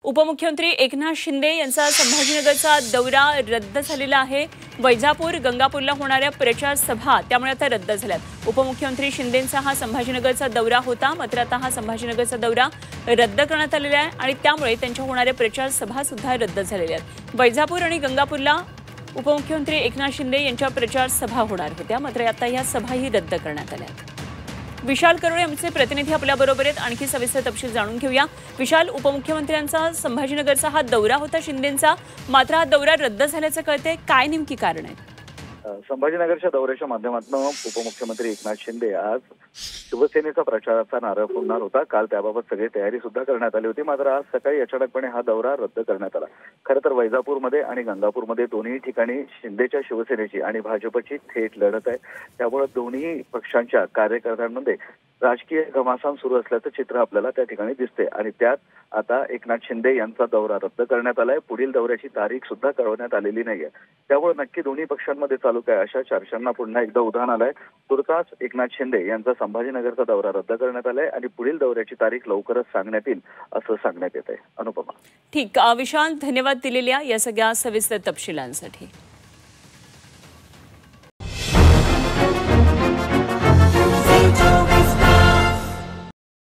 उपमुख्यमंत्री एकनाथ शिंदे यांचा संभाजीनगरचा दौरा रद्द झालेला आहे। वैजापूर गंगापूरला होणाऱ्या प्रचार सभा त्यामुळे आता रद्द झाल्यात। उपमुख्यमंत्री शिंदेंचा हा संभाजीनगरचा दौरा होता, मात्र आता हा संभाजीनगरचा दौरा रद्द करण्यात आलेला आहे आणि त्यामुळे त्यांच्या होणाऱ्या प्रचार सभा सुद्धा रद्द झालेल्या आहेत। वैजापूर आणि गंगापूरला उपमुख्यमंत्री एकनाथ शिंदे यांच्या प्रचार सभा होणार होत्या, मात्र आता या सभाही रद्द करण्यात आल्या आहेत। विशाल करोळे आमचे प्रतिनिधी आपल्याबरोबर आहेत, आणखी सविस्तर तपशील जाणून घेऊया। विशाल, उपमुख्यमंत्र्यांचा संभाजीनगरचा हा दौरा होता शिंदेंचा, मात्र हा दौरा रद्द झाल्याचं कळतंय, काय नेमकी कारण आहे? संभाजीनगरच्या दौऱ्याच्या माध्यमातून उपमुख्यमंत्री एकनाथ शिंदे आज शिवसेनेचा प्रचाराचा नारळ फोडणार होता। काल त्याबाबत सगळी तयारी सुद्धा करण्यात आली होती, मात्र आज सकाळी अचानकपणे हा दौरा रद्द करण्यात आला। खरं तर वैजापूरमध्ये आणि गंगापूरमध्ये दोन्ही ठिकाणी शिंदेच्या शिवसेनेची आणि भाजपची थेट लढत आहे, त्यामुळे दोन्ही पक्षांच्या कार्यकर्त्यांमध्ये राजकीय घमासान सुरू असल्याचं चित्र आपल्याला त्या ठिकाणी दिसते आणि त्यात आता एकनाथ शिंदे यांचा दौरा रद्द करण्यात आलाय। पुढील दौऱ्याची तारीख सुद्धा कळवण्यात आलेली नाहीये, त्यामुळे नक्की दोन्ही पक्षांमध्ये चालू काय अशा चर्चांना पुन्हा एकदा उधाण आलंय। तुर्तास एकनाथ शिंदे यांचा संभाजीनगरचा दौरा रद्द करण्यात आलाय आणि पुढील दौऱ्याची तारीख लवकरच सांगण्यात येईल असं सांगण्यात येत आहे। अनुपमा, ठीक, विशाल, धन्यवाद दिलेल्या या सगळ्या सविस्तर तपशिलांसाठी।